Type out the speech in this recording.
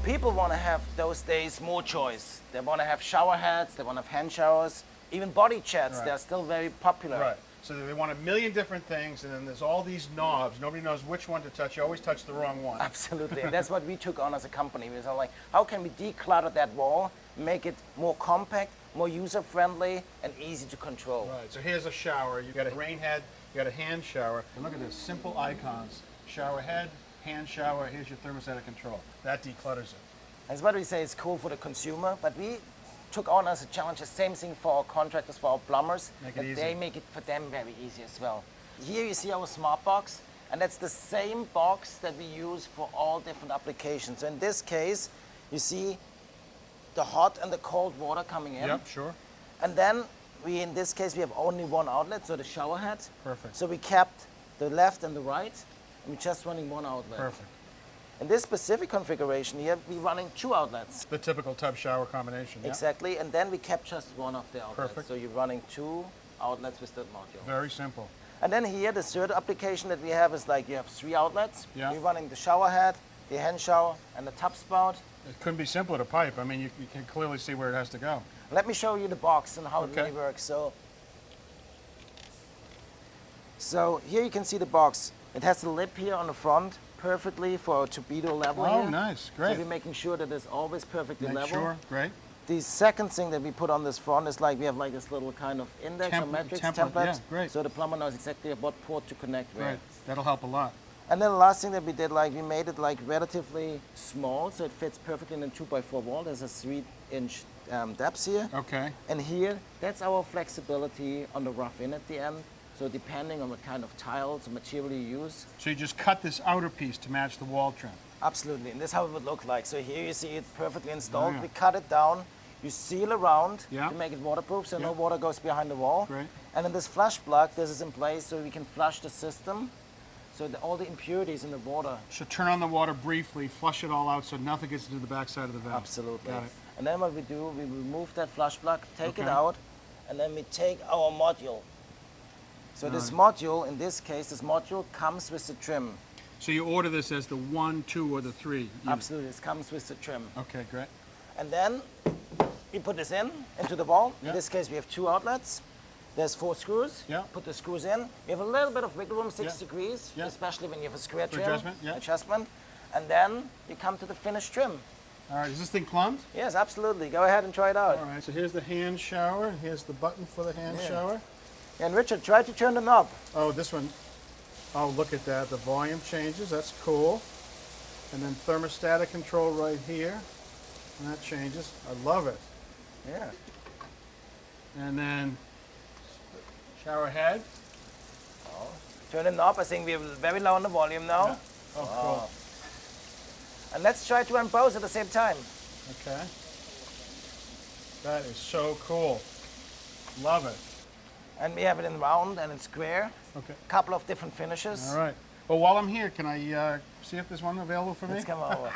People want to have those days more choice. They want to have shower heads, they want to have hand showers, even body jets. Right. They're still very popular. Right. So they want a million different things, and then there's all these knobs. Nobody knows which one to touch. You always touch the wrong one. Absolutely, and that's what we took on as a company. We were like, how can we declutter that wall, make it more compact, more user-friendly, and easy to control? Right. So here's a shower. You got a rain head. You got a hand shower. And look at this, simple icons. Shower head, hand shower. Here's your thermostatic control. That declutters it. That's what we say is cool for the consumer, but we took on as a challenge the same thing for our contractors, for our plumbers, Make it that easy. they make it for them very easy as well. Here you see our SmartBox, and that's the same box that we use for all different applications. So in this case, you see the hot and the cold water coming in. Yep, sure. And then in this case, we have only one outlet, so the shower head. Perfect. So we kept the left and the right, and we're just running one outlet. Perfect. In this specific configuration here, we're running 2 outlets. The typical tub shower combination. Yeah? Exactly, and then we kept just one of the outlets. Perfect. So you're running 2 outlets with that module. Very simple. And then here, the third application that we have is like you have 3 outlets. Yeah. You're running the shower head, the hand shower, and the tub spout. It couldn't be simpler to pipe. I mean, you can clearly see where it has to go. Let me show you the box and how it Okay. really works. So here you can see the box. It has a lip here on the front, perfectly for a torpedo level Oh, here. nice, So great. we're making sure that it's always perfectly Make level. sure, great. The second thing that we put on this front is like we have like this little kind of index or matrix template. Yeah, great. So the plumber knows exactly what port to connect with. Great. That'll help a lot. And then the last thing that we did, like we made it like relatively small, so it fits perfectly in a 2x4 wall. There's a 3-inch depth here. Okay. And here, that's our flexibility on the rough in at the end. So depending on what kind of tiles or material you use. So you just cut this outer piece to match the wall trim. Absolutely, and this is how it would look like. So here you see it perfectly installed. Oh, yeah. We cut it down, you seal around Yeah. to make it waterproof so Yeah. no water goes behind the wall. Great. And then this flush plug, this is in place so we can flush the system. So all the impurities in the water. So turn on the water briefly, flush it all out so nothing gets into the backside of the valve. Absolutely. Got it. And then what we do, we remove that flush plug, take it Okay. out, and then we take our module. So this Right. module, in this case, this module comes with the trim. So you order this as the 1, 2, or the 3 unit. Absolutely, it comes with the trim. Okay, great. And then we put this into the wall. Yeah. In this case, we have 2 outlets. There's 4 screws. Yeah. Put the screws in. We have a little bit of wiggle room, 6 Yeah. degrees, Yeah. especially when you have a square For trim. adjustment, yeah. Adjustment. And then you come to the finished trim. All right, is this thing plumbed? Yes, absolutely. Go ahead and try it out. All right, so here's the hand shower. Here's the button for the hand Yeah. shower. And Richard, try to turn the knob. Oh, this one. Oh, look at that. The volume changes. That's cool. And then thermostatic control right here. And that changes. I love it. Yeah. And then shower head. Turn the knob. I think we're very low on the volume now. Yeah. Oh, cool. And let's try to run both at the same time. Okay. That is so cool. Love it. And we have it in round and in square. Okay. Couple of different finishes. All right. Well, while I'm here, can I see if there's one available for me? Let's come over.